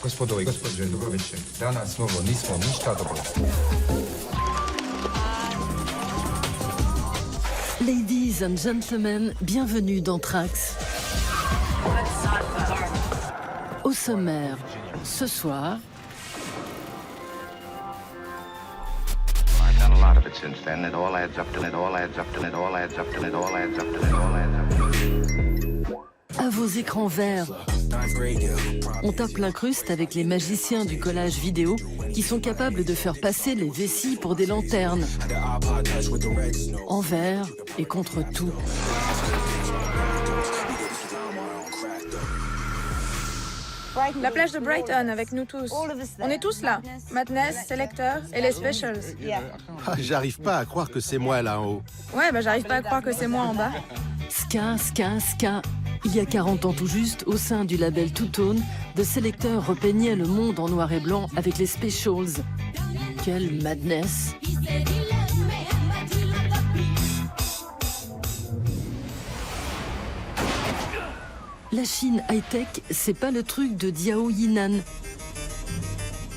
Gospodo i gospođe Drugoviće, danas novo nismo ništa dobro. Ladies and gentlemen, bienvenue dans Trax. Au sommaire, ce soir... I've done a lot of it since then. It all adds up to it, all adds up to it, all adds up to it, all adds up to it, all adds up to it. À vos écrans verts, on tape l'incruste avec les magiciens du collage vidéo qui sont capables de faire passer les vessies pour des lanternes. Envers et contre tout. La plage de Brighton avec nous tous. On est tous là. Madness, Selector et les Specials. Ah, j'arrive pas à croire que c'est moi là en haut. Ouais, j'arrive pas à croire que c'est moi en bas. Ska, ska, ska. Il y a 40 ans tout juste, au sein du label Two Tone, The Selector repeignait le monde en noir et blanc avec les Specials. Quelle madness! La Chine high-tech, c'est pas le truc de Diao Yinan.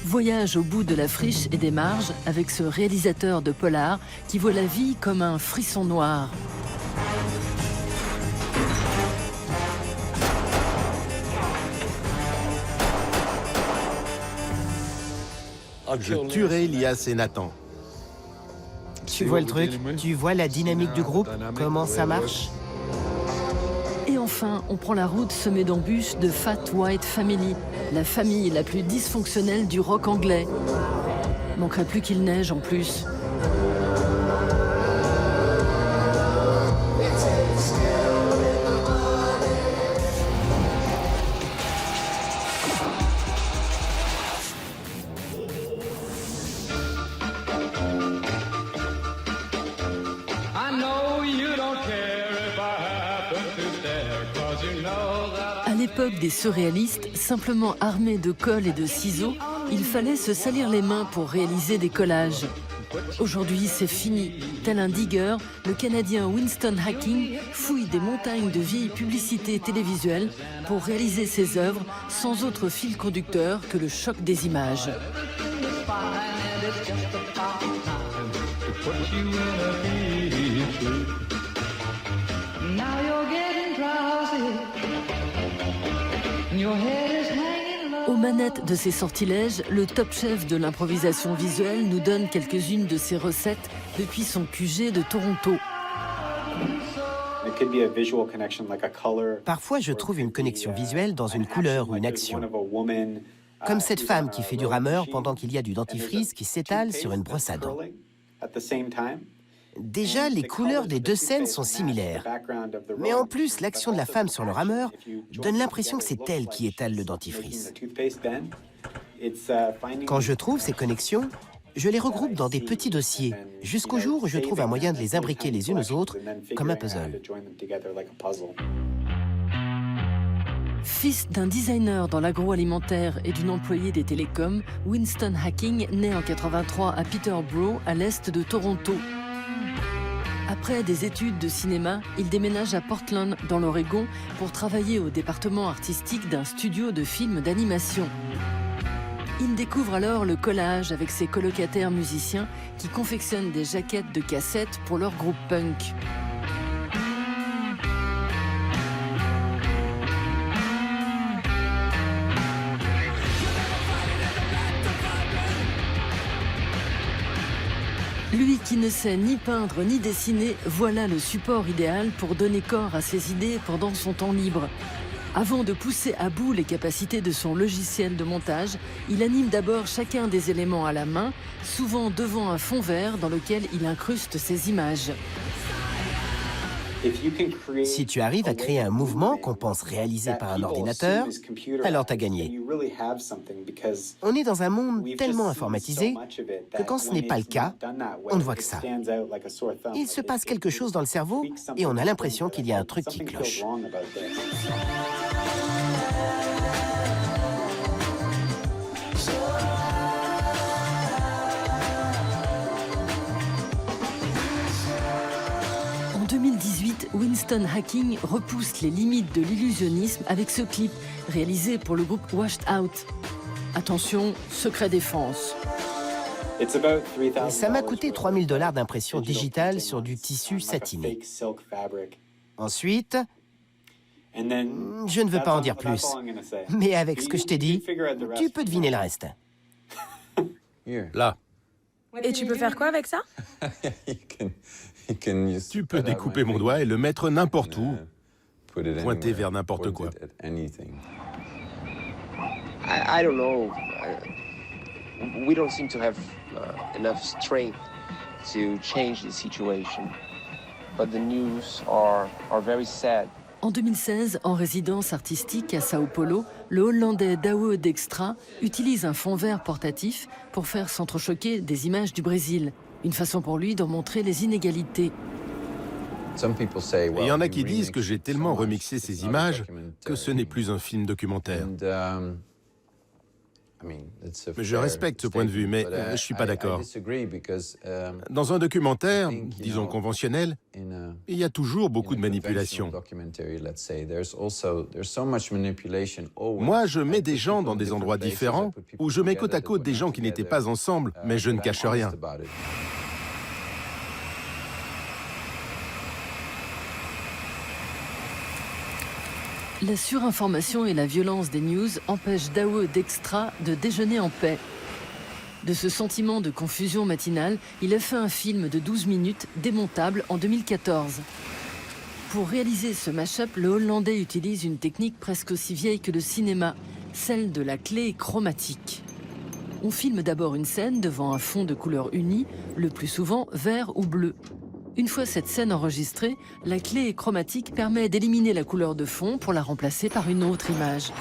Voyage au bout de la friche et des marges avec ce réalisateur de polar qui voit la vie comme un frisson noir. Je tuerai Elias et Nathan. Tu vois le truc? Tu vois la dynamique du groupe? Comment ça marche? Et enfin, on prend la route semée d'embûches de Fat White Family, la famille la plus dysfonctionnelle du rock anglais. Manquerait plus qu'il neige en plus. À l'époque des surréalistes, simplement armés de colle et de ciseaux, il fallait se salir les mains pour réaliser des collages. Aujourd'hui, c'est fini. Tel un digger, le Canadien Winston Hacking fouille des montagnes de vieilles publicités télévisuelles pour réaliser ses œuvres sans autre fil conducteur que le choc des images. Aux manettes de ces sortilèges, le top chef de l'improvisation visuelle nous donne quelques-unes de ses recettes depuis son QG de Toronto. Parfois, je trouve une connexion visuelle dans une couleur ou une action. Comme cette femme qui fait du rameur pendant qu'il y a du dentifrice qui s'étale sur une brosse à dents. Déjà, les couleurs des deux scènes sont similaires. Mais en plus, l'action de la femme sur le rameur donne l'impression que c'est elle qui étale le dentifrice. Quand je trouve ces connexions, je les regroupe dans des petits dossiers, jusqu'au jour où je trouve un moyen de les imbriquer les unes aux autres, comme un puzzle. Fils d'un designer dans l'agroalimentaire et d'une employée des télécoms, Winston Hacking naît en 83 à Peterborough, à l'est de Toronto. Après des études de cinéma, il déménage à Portland, dans l'Oregon, pour travailler au département artistique d'un studio de films d'animation. Il découvre alors le collage avec ses colocataires musiciens qui confectionnent des jaquettes de cassettes pour leur groupe punk. Lui qui ne sait ni peindre ni dessiner, voilà le support idéal pour donner corps à ses idées pendant son temps libre. Avant de pousser à bout les capacités de son logiciel de montage, il anime d'abord chacun des éléments à la main, souvent devant un fond vert dans lequel il incruste ses images. Si tu arrives à créer un mouvement qu'on pense réalisé par un ordinateur, alors t'as gagné. On est dans un monde tellement informatisé que quand ce n'est pas le cas, on ne voit que ça. Il se passe quelque chose dans le cerveau et on a l'impression qu'il y a un truc qui cloche. En 2018, Winston Hacking repousse les limites de l'illusionnisme avec ce clip réalisé pour le groupe Washed Out. Attention, secret défense. Ça m'a coûté $3000 d'impression digitale sur du tissu satiné. Ensuite, je ne veux pas en dire plus, mais avec ce que je t'ai dit, tu peux deviner le reste. Là, Et tu peux faire quoi avec ça? tu peux découper mon doigt et le mettre n'importe où, pointer vers n'importe quoi. I don't know. We don't seem to have enough strength to change the situation. But the news are very sad. En 2016, en résidence artistique à Sao Paulo, le Hollandais Douwe Dijkstra utilise un fond vert portatif pour faire s'entrechoquer des images du Brésil. Une façon pour lui d'en montrer les inégalités. Et il y en a qui disent que j'ai tellement remixé ces images que ce n'est plus un film documentaire. Mais je respecte ce point de vue, mais je ne suis pas d'accord. Dans un documentaire, disons conventionnel, il y a toujours beaucoup de manipulation. Moi, je mets des gens dans des endroits différents, ou je mets côte à côte des gens qui n'étaient pas ensemble, mais je ne cache rien. La surinformation et la violence des news empêchent Douwe Dijkstra de déjeuner en paix. De ce sentiment de confusion matinale, il a fait un film de 12 minutes démontable en 2014. Pour réaliser ce mash-up, le Hollandais utilise une technique presque aussi vieille que le cinéma, celle de la clé chromatique. On filme d'abord une scène devant un fond de couleur unie, le plus souvent vert ou bleu. Une fois cette scène enregistrée, la clé chromatique permet d'éliminer la couleur de fond pour la remplacer par une autre image.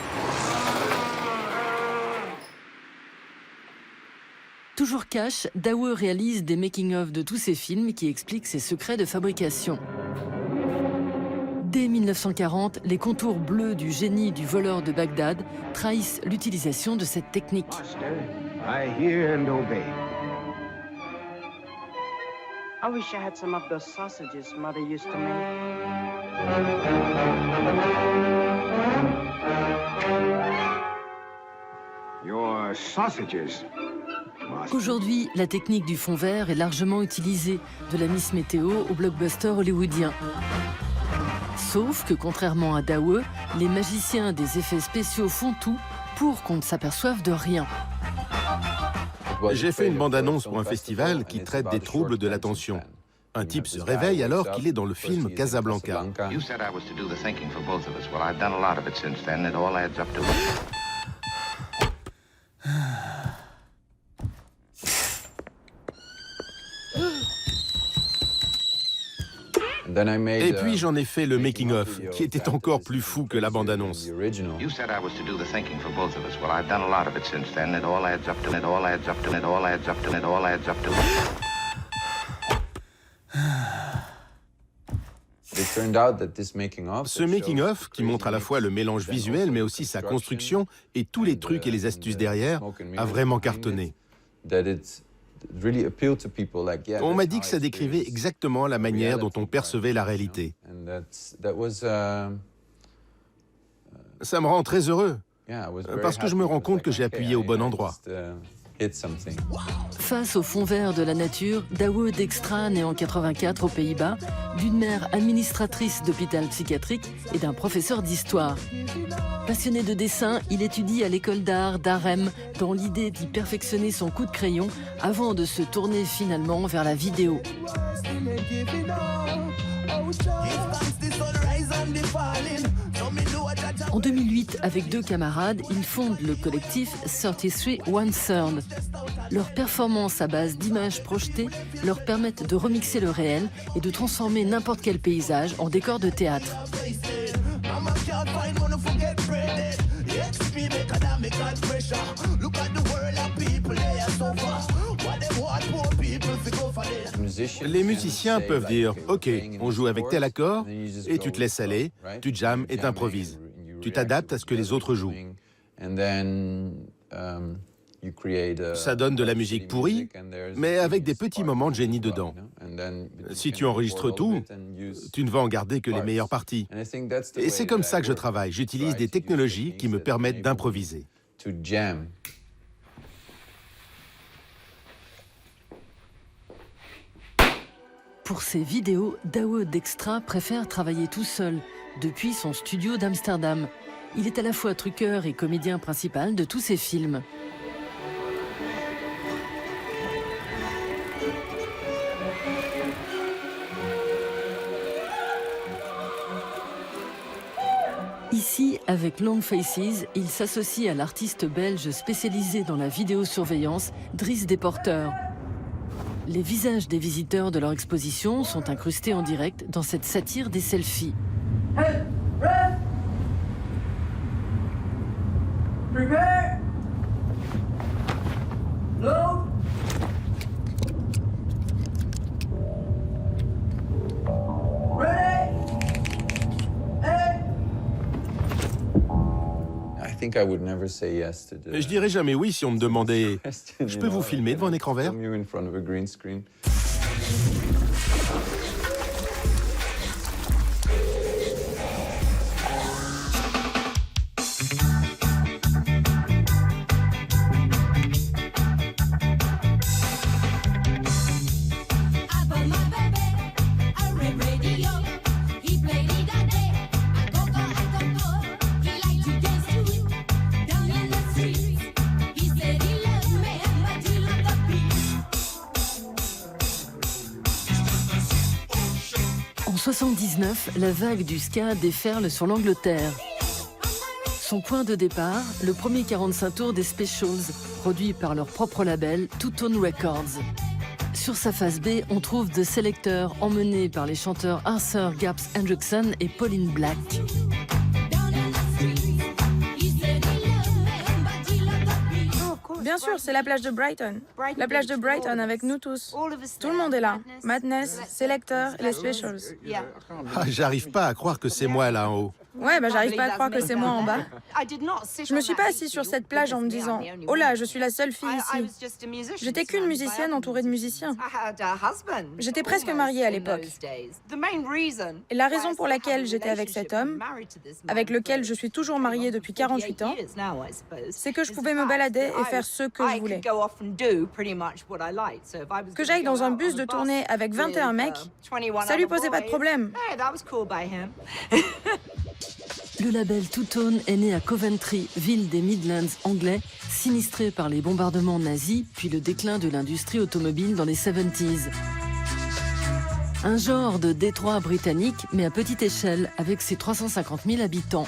Toujours cash, Douwe réalise des making-of de tous ses films qui expliquent ses secrets de fabrication. Dès 1940, les contours bleus du génie du voleur de Bagdad trahissent l'utilisation de cette technique. I hear and obey. I wish I had some of those sausages Mother used to make. Your sausages. Aujourd'hui, la technique du fond vert est largement utilisée, de la Miss Météo au blockbuster hollywoodien. Sauf que, contrairement à Douwe, les magiciens des effets spéciaux font tout pour qu'on ne s'aperçoive de rien. J'ai fait une bande-annonce pour un festival qui traite des troubles de l'attention. Un type se réveille alors qu'il est dans le film Casablanca. You said I was to do the thinking for both of us. Well, I've done a lot of it since then. It all adds up to Et puis j'en ai fait le making-of, qui était encore plus fou que la bande-annonce. You said I was to do the thinking for both of us. Well, I've done a lot of it since then. It all adds up to it all adds up to it all adds up to it all adds up to Ce making-of, qui montre à la fois le mélange visuel, mais aussi sa construction et tous les trucs et les astuces derrière, a vraiment cartonné. On m'a dit que ça décrivait exactement la manière dont on percevait la réalité. Ça me rend très heureux, parce que je me rends compte que j'ai appuyé au bon endroit. Face au fond vert de la nature, Douwe Dijkstra, né en 84 aux Pays-Bas, d'une mère administratrice d'hôpital psychiatrique et d'un professeur d'histoire. Passionné de dessin, il étudie à l'école d'art d'Arnhem dans l'idée d'y perfectionner son coup de crayon avant de se tourner finalement vers la vidéo. En 2008, avec deux camarades, ils fondent le collectif 33 One Third. Leurs performances à base d'images projetées leur permettent de remixer le réel et de transformer n'importe quel paysage en décor de théâtre. Les musiciens peuvent dire « Ok, on joue avec tel accord, et tu te laisses aller, tu jammes et t'improvises. Tu t'adaptes à ce que les autres jouent. » Ça donne de la musique pourrie, mais avec des petits moments de génie dedans. Si tu enregistres tout, tu ne vas en garder que les meilleures parties. Et c'est comme ça que je travaille. J'utilise des technologies qui me permettent d'improviser. Pour ses vidéos, Douwe Dijkstra préfère travailler tout seul, depuis son studio d'Amsterdam. Il est à la fois truqueur et comédien principal de tous ses films. Ici, avec Long Faces, il s'associe à l'artiste belge spécialisé dans la vidéosurveillance, Dries Deporteur. Les visages des visiteurs de leur exposition sont incrustés en direct dans cette satire des selfies. Prepare! Load! Ready! Je dirais jamais oui si on me demandait « Je peux vous filmer devant un écran vert ?» En 1979, la vague du ska déferle sur l'Angleterre. Son point de départ, le premier 45 tours des Specials, produit par leur propre label, Two Tone Records. Sur sa face B, on trouve The Selecter, emmené par les chanteurs Arthur Garps Hendrickson et Pauline Black. Bien sûr, c'est la plage de Brighton. La plage de Brighton avec nous tous. Tout le monde est là. Madness, Selecter et les Specials. Ah, j'arrive pas à croire que c'est moi là en haut. Ouais, j'arrive pas à croire que c'est moi en bas. Je me suis pas assise sur cette plage en me disant « Oh là, je suis la seule fille ici ». J'étais qu'une musicienne entourée de musiciens. J'étais presque mariée à l'époque. Et la raison pour laquelle j'étais avec cet homme, avec lequel je suis toujours mariée depuis 48 ans, c'est que je pouvais me balader et faire ce que je voulais. Que j'aille dans un bus de tournée avec 21 mecs, ça lui posait pas de problème. Le label Two Tone est né à Coventry, ville des Midlands anglais, sinistrée par les bombardements nazis, puis le déclin de l'industrie automobile dans les 70s. Un genre de Détroit britannique, mais à petite échelle, avec ses 350 000 habitants.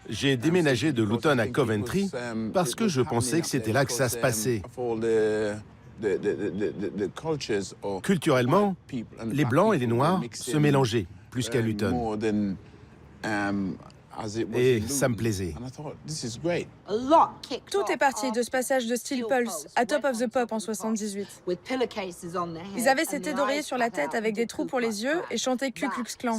J'ai déménagé de Luton à Coventry parce que je pensais que c'était là que ça se passait. Culturellement, les Blancs et les Noirs se mélangeaient plus qu'à Luton. Et ça me plaisait. Tout est parti de ce passage de Steel Pulse à Top of the Pop en 78. Ils avaient ces thés d'oreiller sur la tête avec des trous pour les yeux et chantaient Ku Klux Klan.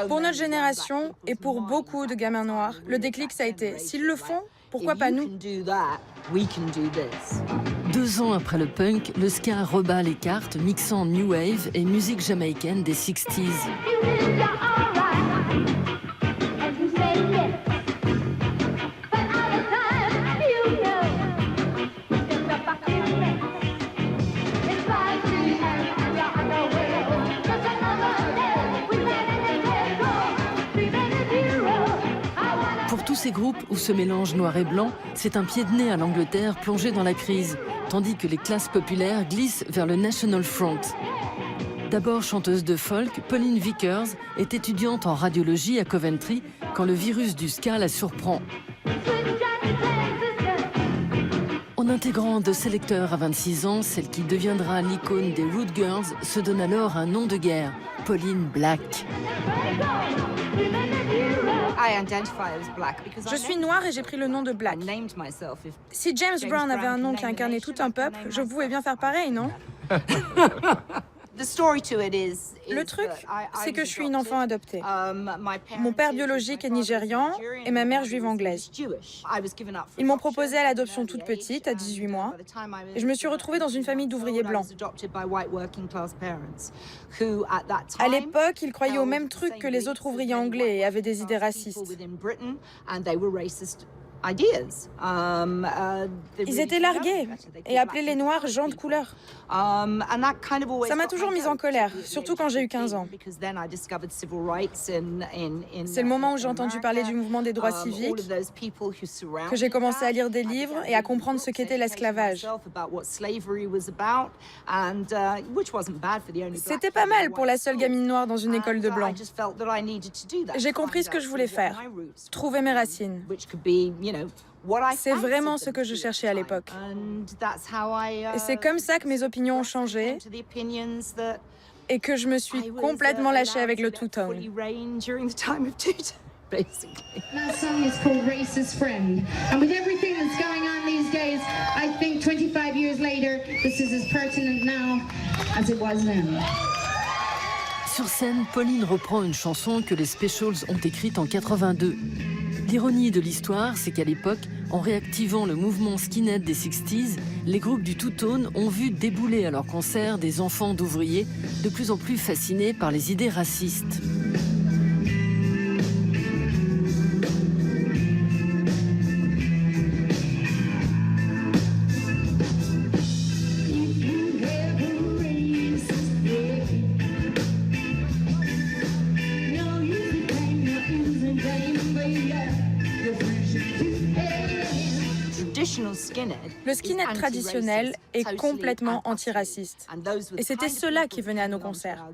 Pour notre génération et pour beaucoup de gamins noirs, le déclic ça a été « S'ils le font, pourquoi pas nous ?» 2 ans après le punk, le ska rebat les cartes, mixant new wave et musique jamaïcaine des 60s. Pour tous ces groupes où se mélange noir et blanc, c'est un pied de nez à l'Angleterre plongé dans la crise, tandis que les classes populaires glissent vers le National Front. D'abord chanteuse de folk, Pauline Vickers est étudiante en radiologie à Coventry quand le virus du ska la surprend. En intégrant The Selecter à 26 ans, celle qui deviendra l'icône des Rude Girls se donne alors un nom de guerre, Pauline Black. Je suis noire et j'ai pris le nom de Black. Si James Brown avait un nom qui incarnait tout un peuple, je pouvais bien faire pareil, non? Le truc, c'est que je suis une enfant adoptée. Mon père biologique est nigérian et ma mère juive anglaise. Ils m'ont proposé à l'adoption toute petite, à 18 mois, et je me suis retrouvée dans une famille d'ouvriers blancs. À l'époque, ils croyaient au même truc que les autres ouvriers anglais et avaient des idées racistes. Ils étaient largués et appelaient les Noirs gens de couleur. Ça m'a toujours mise en colère, surtout quand j'ai eu 15 ans. C'est le moment où j'ai entendu parler du mouvement des droits civiques, que j'ai commencé à lire des livres et à comprendre ce qu'était l'esclavage. C'était pas mal pour la seule gamine noire dans une école de blancs. J'ai compris ce que je voulais faire, trouver mes racines. C'est vraiment ce que je cherchais à l'époque. Et c'est comme ça que mes opinions ont changé et que je me suis complètement lâchée avec le two-tone. That song is called Racist Friend. And with everything that's going on these days, I think 25 years later, this is as pertinent now as it was then. Sur scène, Pauline reprend une chanson que les Specials ont écrite en 82. L'ironie de l'histoire, c'est qu'à l'époque, en réactivant le mouvement skinhead des 60s, les groupes du two-tone ont vu débouler à leurs concerts des enfants d'ouvriers de plus en plus fascinés par les idées racistes. Le skinhead traditionnel est complètement antiraciste. Et c'était ceux-là qui venaient à nos concerts.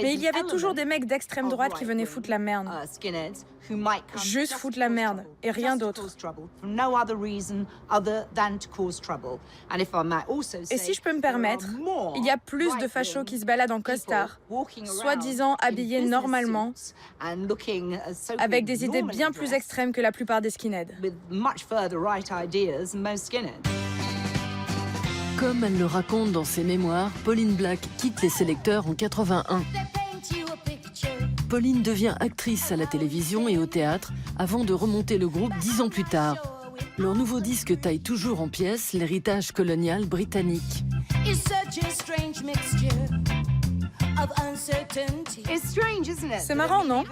Mais il y avait toujours des mecs d'extrême droite qui venaient foutre la merde. Juste foutre la merde et rien d'autre. Et si je peux me permettre, il y a plus de fachos qui se baladent en costard, soi-disant habillés normalement, avec des idées bien plus extrêmes que la plupart des skinheads. Comme elle le raconte dans ses mémoires, Pauline Black quitte les sélecteurs en 81. Pauline devient actrice à la télévision et au théâtre avant de remonter le groupe 10 ans plus tard. Leur nouveau disque taille toujours en pièces l'héritage colonial britannique. C'est marrant, non?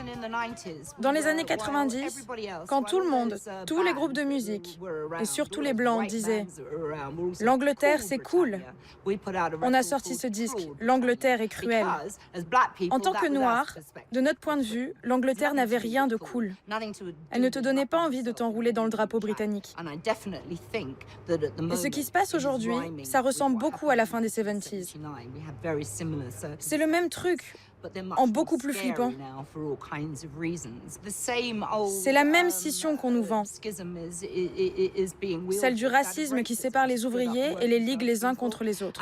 Dans les années 90, quand tout le monde, tous les groupes de musique, et surtout les Blancs, disaient « L'Angleterre, c'est cool », on a sorti ce disque « L'Angleterre est cruelle ». En tant que Noirs, de notre point de vue, l'Angleterre n'avait rien de cool. Elle ne te donnait pas envie de t'enrouler dans le drapeau britannique. Et ce qui se passe aujourd'hui, ça ressemble beaucoup à la fin des 70s. C'est le même truc, en beaucoup plus flippant. C'est la même scission qu'on nous vend. Celle du racisme qui sépare les ouvriers et les ligue les uns contre les autres.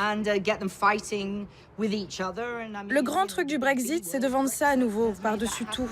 Le grand truc du Brexit, c'est de vendre ça à nouveau, par-dessus tout.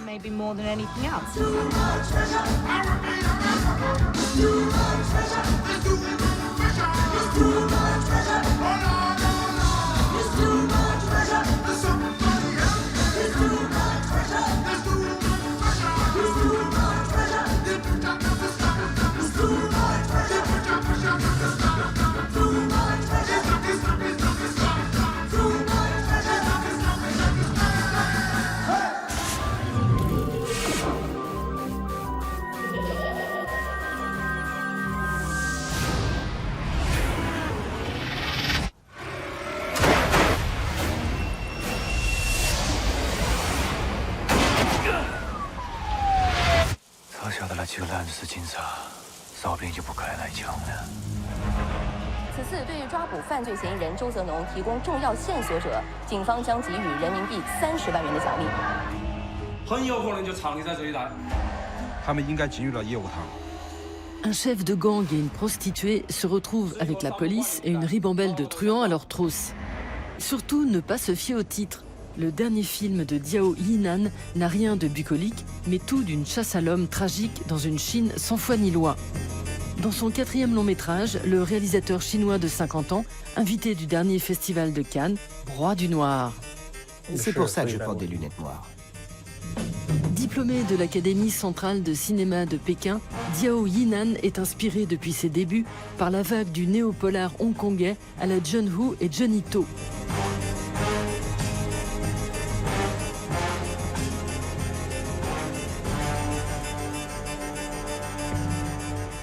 Un chef de gang et une prostituée se retrouvent avec la police et une ribambelle de truands à leur trousse. Surtout, ne pas se fier au titre. Le dernier film de Diao Yinan n'a rien de bucolique, mais tout d'une chasse à l'homme tragique dans une Chine sans foi ni loi. Dans son 4e long métrage, le réalisateur chinois de 50 ans, invité du dernier festival de Cannes, Roi du Noir. C'est pour ça que je porte des lunettes noires. Diplômé de l'Académie centrale de cinéma de Pékin, Diao Yinan est inspiré depuis ses débuts par la vague du néo-polar hongkongais à la John Woo et Johnny To.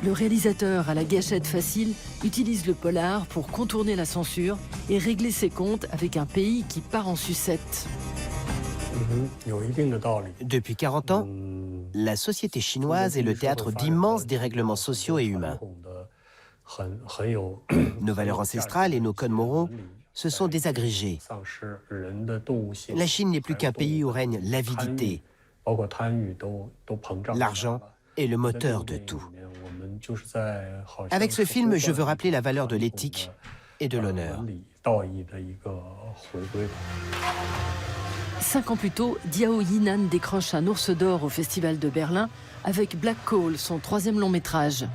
Le réalisateur à la gâchette facile utilise le polar pour contourner la censure et régler ses comptes avec un pays qui part en sucette. Depuis 40 ans, la société chinoise est le théâtre d'immenses dérèglements sociaux et humains. Nos valeurs ancestrales et nos codes moraux se sont désagrégés. La Chine n'est plus qu'un pays où règne l'avidité. L'argent est le moteur de tout. Avec ce film, je veux rappeler la valeur de l'éthique et de l'honneur. 5 ans plus tôt, Diao Yinan décroche un ours d'or au Festival de Berlin avec Black Coal, son 3e long métrage.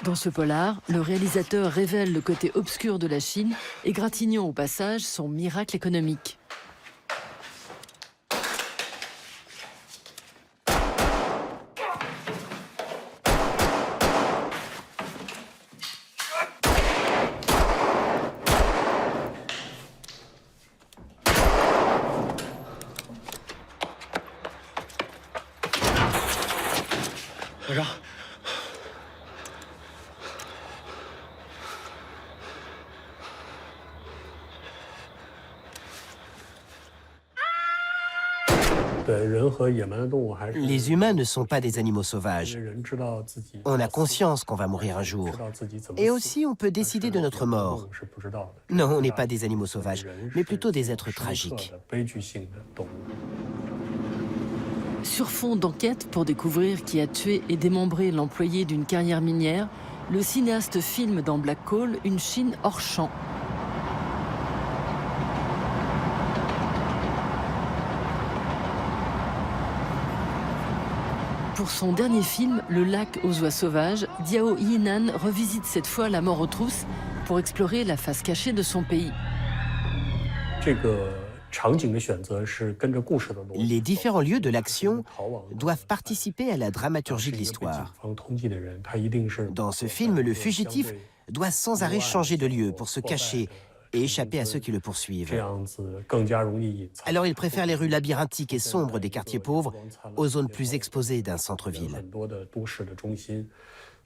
Dans ce polar, le réalisateur révèle le côté obscur de la Chine, égratignant au passage son miracle économique. Les humains ne sont pas des animaux sauvages. On a conscience qu'on va mourir un jour. Et aussi, on peut décider de notre mort. Non, on n'est pas des animaux sauvages, mais plutôt des êtres tragiques. Sur fond d'enquête pour découvrir qui a tué et démembré l'employé d'une carrière minière, le cinéaste filme dans Black Coal une Chine hors champ. Pour son dernier film, Le lac aux oies sauvages, Diao Yinan revisite cette fois la mort aux trousses pour explorer la face cachée de son pays. Les différents lieux de l'action doivent participer à la dramaturgie de l'histoire. Dans ce film, le fugitif doit sans arrêt changer de lieu pour se cacher et échapper à ceux qui le poursuivent. Alors il préfère les rues labyrinthiques et sombres des quartiers pauvres aux zones plus exposées d'un centre-ville.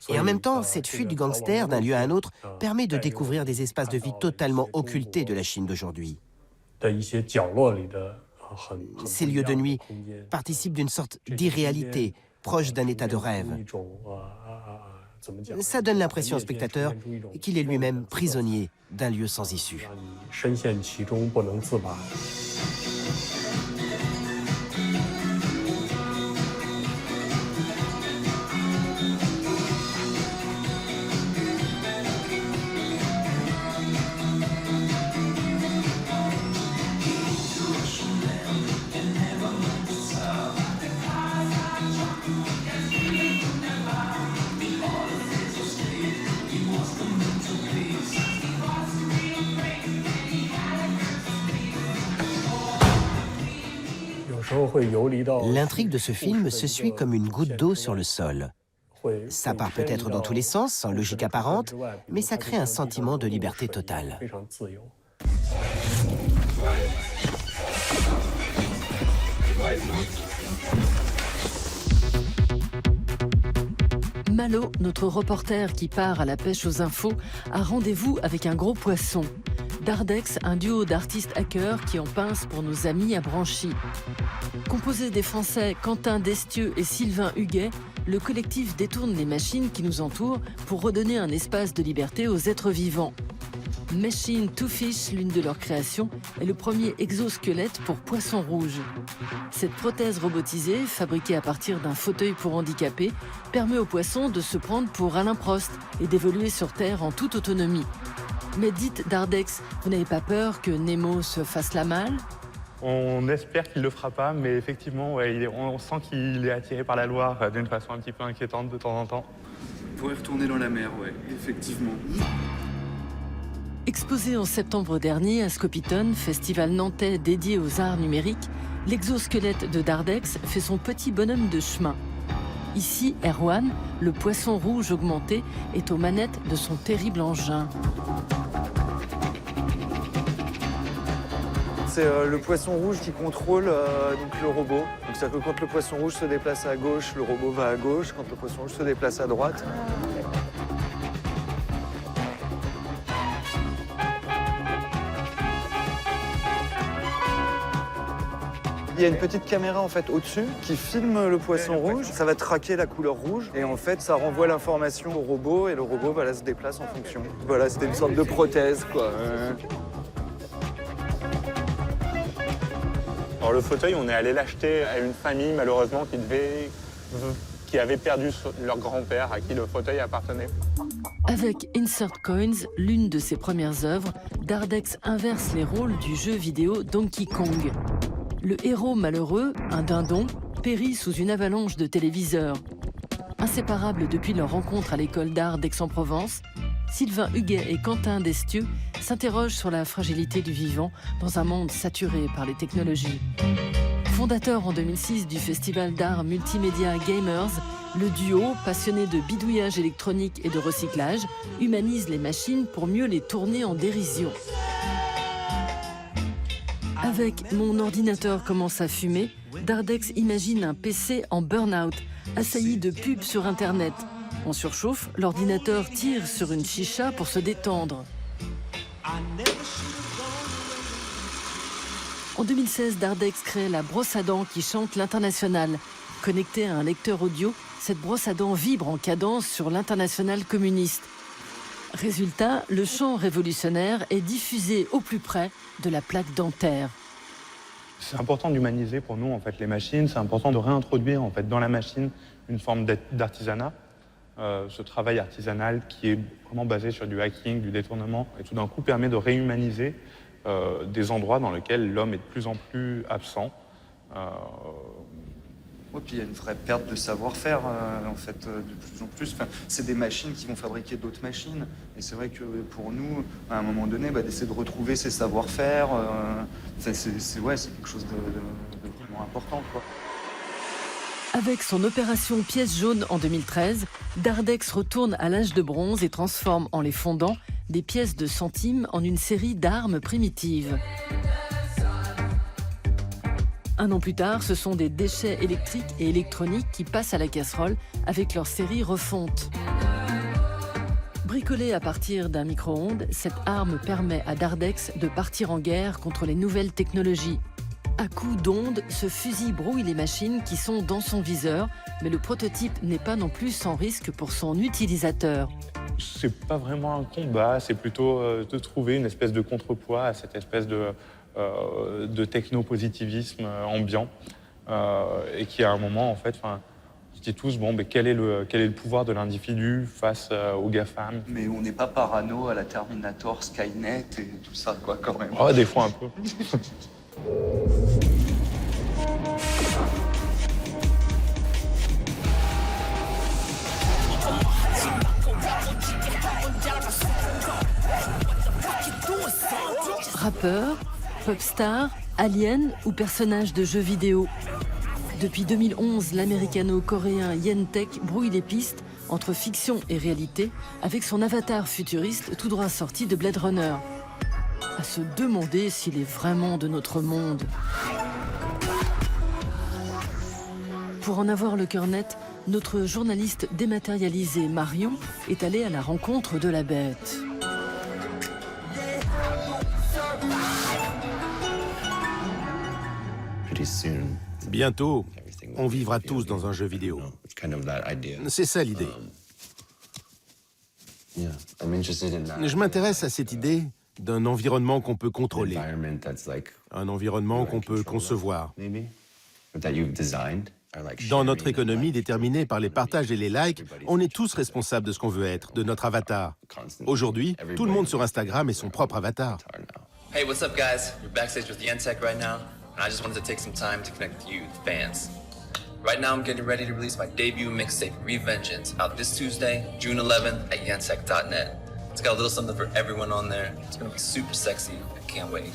Et en même temps, cette fuite du gangster d'un lieu à un autre permet de découvrir des espaces de vie totalement occultés de la Chine d'aujourd'hui. Ces lieux de nuit participent d'une sorte d'irréalité, proche d'un état de rêve. Ça donne l'impression au spectateur qu'il est lui-même prisonnier d'un lieu sans issue. L'intrigue de ce film se suit comme une goutte d'eau sur le sol. Ça part peut-être dans tous les sens, sans logique apparente, mais ça crée un sentiment de liberté totale. Malo, notre reporter qui part à la pêche aux infos, a rendez-vous avec un gros poisson. Dardex, un duo d'artistes hackers qui en pince pour nos amis à Branchy. Composé des Français Quentin Destieux et Sylvain Huguet, le collectif détourne les machines qui nous entourent pour redonner un espace de liberté aux êtres vivants. Machine to Fish, l'une de leurs créations, est le premier exosquelette pour poisson rouge. Cette prothèse robotisée, fabriquée à partir d'un fauteuil pour handicapés, permet au poisson de se prendre pour Alain Prost et d'évoluer sur Terre en toute autonomie. Mais dites, Dardex, vous n'avez pas peur que Nemo se fasse la malle ? On espère qu'il ne le fera pas, mais effectivement, ouais, on sent qu'il est attiré par la Loire d'une façon un petit peu inquiétante de temps en temps. Il pourrait retourner dans la mer, ouais, effectivement. Exposé en septembre dernier à Scopiton, festival nantais dédié aux arts numériques, l'exosquelette de Dardex fait son petit bonhomme de chemin. Ici, Erwan, le poisson rouge augmenté, est aux manettes de son terrible engin. C'est le poisson rouge qui contrôle donc le robot. Donc c'est-à-dire que quand le poisson rouge se déplace à gauche, le robot va à gauche. Quand le poisson rouge se déplace à droite. Il y a une petite caméra en fait au-dessus qui filme le poisson rouge. Ça va traquer la couleur rouge et en fait ça renvoie l'information au robot et le robot se déplace en fonction. Voilà, c'était une sorte de prothèse quoi. Alors le fauteuil, on est allé l'acheter à une famille malheureusement qui avait perdu leur grand-père à qui le fauteuil appartenait. Avec Insert Coins, l'une de ses premières œuvres, Dardex inverse les rôles du jeu vidéo Donkey Kong. Le héros malheureux, un dindon, périt sous une avalanche de téléviseurs. Inséparables depuis leur rencontre à l'école d'art d'Aix-en-Provence, Sylvain Huguet et Quentin Destieux s'interrogent sur la fragilité du vivant dans un monde saturé par les technologies. Fondateur en 2006 du festival d'art multimédia Gamers, le duo, passionné de bidouillage électronique et de recyclage, humanise les machines pour mieux les tourner en dérision. Avec Mon ordinateur commence à fumer, Dardex imagine un PC en burn-out, assailli de pubs sur Internet. En surchauffe, l'ordinateur tire sur une chicha pour se détendre. En 2016, Dardex crée la brosse à dents qui chante l'Internationale. Connectée à un lecteur audio, cette brosse à dents vibre en cadence sur l'Internationale communiste. Résultat, le chant révolutionnaire est diffusé au plus près de la plaque dentaire. C'est important d'humaniser pour nous en fait les machines. C'est important de réintroduire en fait dans la machine une forme d'artisanat. Ce travail artisanal qui est vraiment basé sur du hacking, du détournement, et tout d'un coup permet de réhumaniser des endroits dans lesquels l'homme est de plus en plus absent. Et puis il y a une vraie perte de savoir-faire en fait de plus en plus. Enfin, c'est des machines qui vont fabriquer d'autres machines. Et c'est vrai que pour nous, à un moment donné, d'essayer de retrouver ces savoir-faire, c'est quelque chose de vraiment important, quoi. Avec son opération Pièce jaune en 2013, Dardex retourne à l'âge de bronze et transforme en les fondant des pièces de centimes en une série d'armes primitives. Un an plus tard, ce sont des déchets électriques et électroniques qui passent à la casserole avec leur série refonte. Bricolée à partir d'un micro-ondes, cette arme permet à Dardex de partir en guerre contre les nouvelles technologies. À coups d'ondes, ce fusil brouille les machines qui sont dans son viseur, mais le prototype n'est pas non plus sans risque pour son utilisateur. C'est pas vraiment un combat, c'est plutôt de trouver une espèce de contrepoids à cette espèce de technopositivisme ambiant et qui à un moment en fait, on se dit tous quel est le pouvoir de l'individu face aux GAFAM. Mais on n'est pas parano à la Terminator, Skynet et tout ça quoi quand même. Oh, des fois un peu. Rappeur, popstar, alien ou personnage de jeux vidéo. Depuis 2011, l'américano-coréen Yen-Tech brouille les pistes entre fiction et réalité avec son avatar futuriste tout droit sorti de Blade Runner. À se demander s'il est vraiment de notre monde. Pour en avoir le cœur net, notre journaliste dématérialisé Marion est allée à la rencontre de la bête. Bientôt, on vivra tous dans un jeu vidéo. C'est ça l'idée. Je m'intéresse à cette idée d'un environnement qu'on peut contrôler, un environnement qu'on peut concevoir. Dans notre économie déterminée par les partages et les likes, on est tous responsables de ce qu'on veut être, de notre avatar. Aujourd'hui, tout le monde sur Instagram est son propre avatar. Hey, what's up, guys? You're backstage with Yen-Tech right now, and I just wanted to take some time to connect with you, the fans. Right now, I'm getting ready to release my debut mixtape, Revengeance, out this Tuesday, June 11th at yentech.net. It's got a little something for everyone on there. It's gonna be super sexy. I can't wait.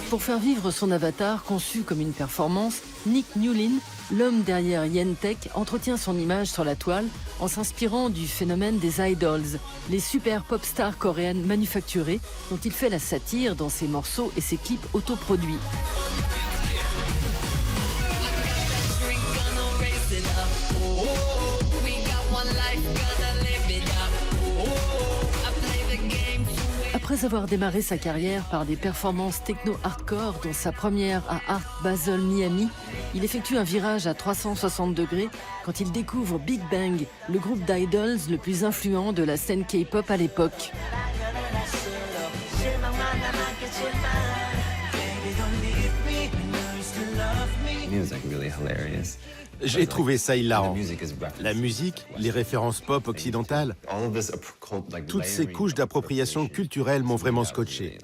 Pour faire vivre son avatar conçu comme une performance, Nick Newlin l'homme derrière Yen-Tech entretient son image sur la toile en s'inspirant du phénomène des idols, les super pop stars coréennes manufacturées dont il fait la satire dans ses morceaux et ses clips autoproduits. Après avoir démarré sa carrière par des performances techno-hardcore, dont sa première à Art Basel, Miami, il effectue un virage à 360 degrés quand il découvre Big Bang, le groupe d'idols le plus influent de la scène K-pop à l'époque. J'ai trouvé ça hilarant. La musique, les références pop occidentales, toutes ces couches d'appropriation culturelle m'ont vraiment scotché.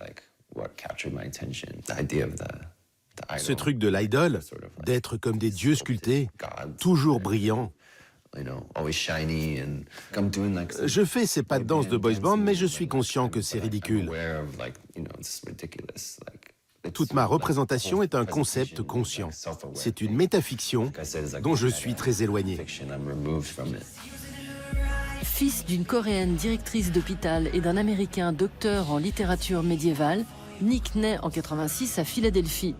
Ce truc de l'idol, d'être comme des dieux sculptés, toujours brillants. Je fais ces pas de danse de boys band, mais je suis conscient que c'est ridicule. Toute ma représentation est un concept conscient. C'est une métafiction dont je suis très éloigné. Fils d'une Coréenne directrice d'hôpital et d'un Américain docteur en littérature médiévale, Nick naît en 86 à Philadelphie.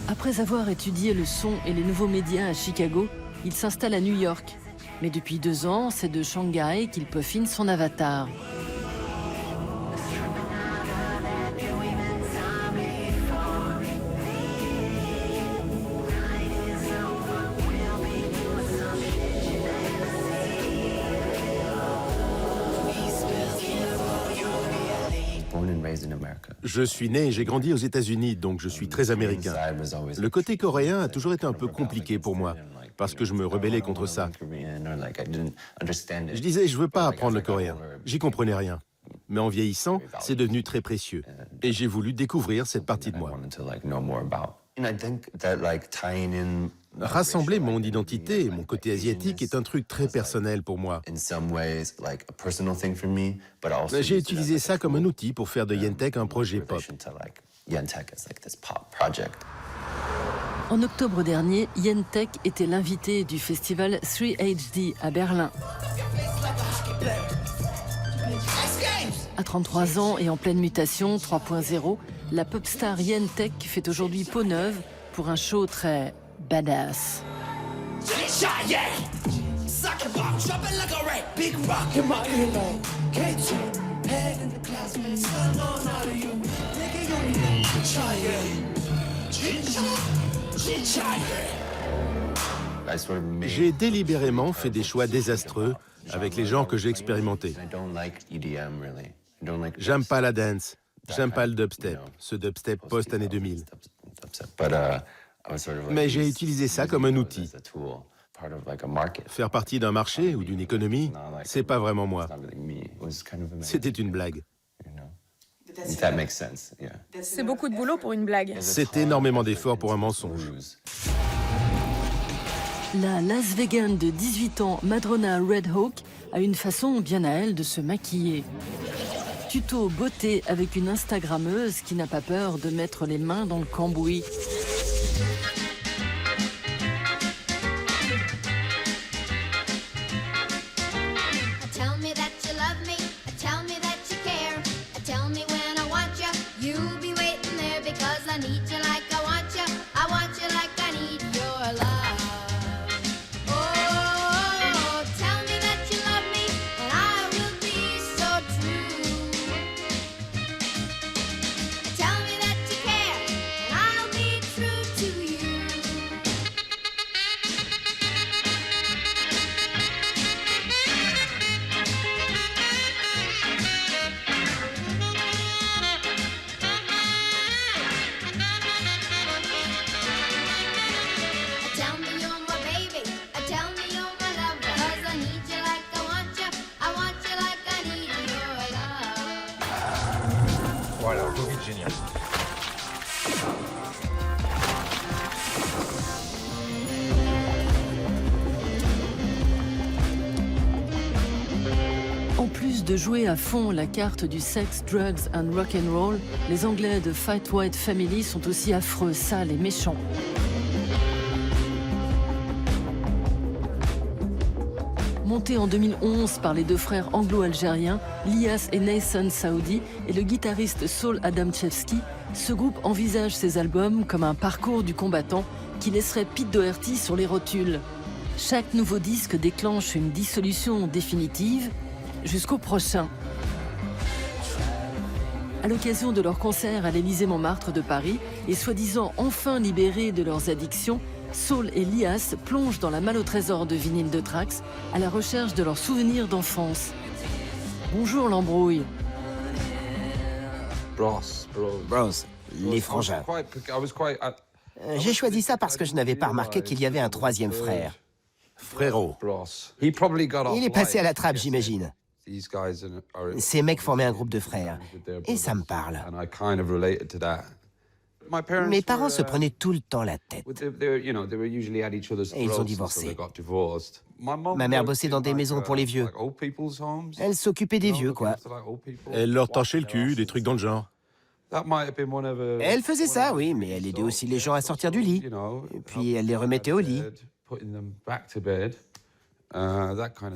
Après avoir étudié le son et les nouveaux médias à Chicago, il s'installe à New York. Mais depuis 2 ans, c'est de Shanghai qu'il peaufine son avatar. Je suis né et j'ai grandi aux États-Unis, donc je suis très américain. Le côté coréen a toujours été un peu compliqué pour moi, parce que je me rebellais contre ça. Je disais, je veux pas apprendre le coréen. J'y comprenais rien. Mais en vieillissant, c'est devenu très précieux. Et j'ai voulu découvrir cette partie de moi. Rassembler mon identité et mon côté asiatique est un truc très personnel pour moi. J'ai utilisé ça comme un outil pour faire de Yen-Tech un projet pop. En octobre dernier, Yen-Tech était l'invité du festival 3HD à Berlin. À 33 ans et en pleine mutation 3.0, la pop star Yen-Tech fait aujourd'hui peau neuve pour un show très badass. J'ai délibérément fait des choix désastreux avec les genres que j'ai expérimentés. J'aime pas la dance, j'aime pas le dubstep, ce dubstep post-année 2000. Mais j'ai utilisé ça comme un outil. Faire partie d'un marché ou d'une économie, c'est pas vraiment moi. C'était une blague. C'est beaucoup de boulot pour une blague. C'est énormément d'efforts pour un mensonge. La Las Vegan de 18 ans, Madrona Redhawk, a une façon bien à elle de se maquiller. Tuto beauté avec une Instagrammeuse qui n'a pas peur de mettre les mains dans le cambouis. Voilà, Covid génial. En plus de jouer à fond la carte du sex, drugs and rock'n'roll, les Anglais de Fight White Family sont aussi affreux, sales et méchants. Monté en 2011 par les deux frères anglo-algériens, Lias et Nathan Saoudi, et le guitariste Saul Adamczewski, ce groupe envisage ses albums comme un parcours du combattant qui laisserait Pete Doherty sur les rotules. Chaque nouveau disque déclenche une dissolution définitive jusqu'au prochain. À l'occasion de leur concert à l'Élysée-Montmartre de Paris, et soi-disant enfin libérés de leurs addictions, Saul et Lias plongent dans la malle au trésor de vinyle de Trax à la recherche de leurs souvenirs d'enfance. Bonjour l'embrouille. Bros, les frangins. J'ai choisi ça parce que je n'avais pas remarqué qu'il y avait un troisième frère. Frérot. Il est passé à la trappe, j'imagine. Ces mecs formaient un groupe de frères, et ça me parle. Mes parents se prenaient tout le temps la tête. Et ils ont divorcé. Ma mère bossait dans des maisons pour les vieux. Elle s'occupait des vieux, quoi. Elle leur torchait le cul, des trucs dans le genre. Elle faisait ça, oui, mais elle aidait aussi les gens à sortir du lit. Et puis elle les remettait au lit.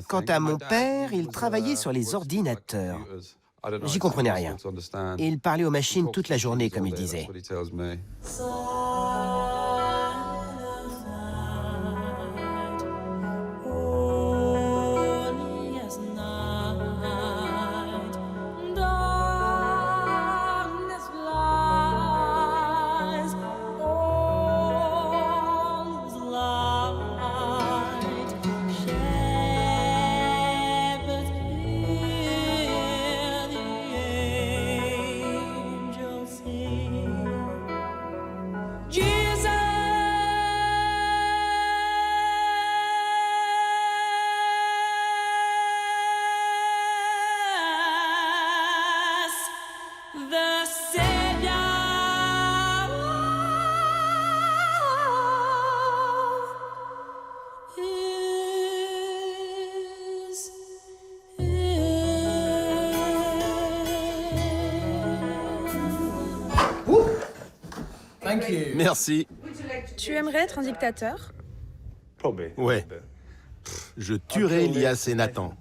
Quant à mon père, il travaillait sur les ordinateurs. J'y comprenais rien. Et il parlait aux machines toute la journée, comme il disait. Merci. Tu aimerais être un dictateur? Ouais. Je tuerai Lias et Nathan.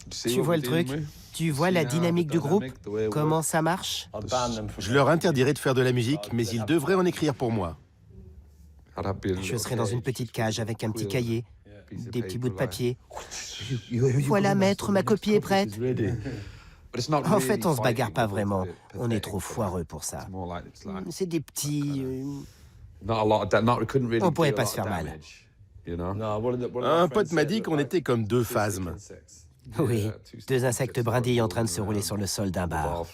Tu vois le truc? Tu vois la dynamique du groupe? Comment ça marche? Je leur interdirai de faire de la musique, mais ils devraient en écrire pour moi. Je serai dans une petite cage avec un petit cahier, des petits bouts de papier. Voilà, maître, ma copie est prête. En fait, on se bagarre pas vraiment. On est trop foireux pour ça. C'est des petits... On pourrait pas se faire mal. Un pote m'a dit qu'on était comme deux phasmes. Oui, deux insectes brindilles en train de se rouler sur le sol d'un bar.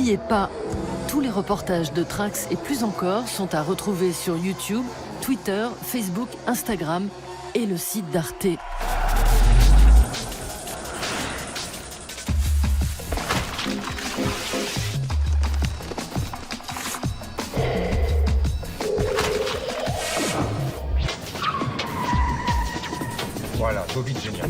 n'oubliez pas, tous les reportages de Trax et plus encore sont à retrouver sur YouTube, Twitter, Facebook, Instagram et le site d'Arte. Voilà, trop vite, génial.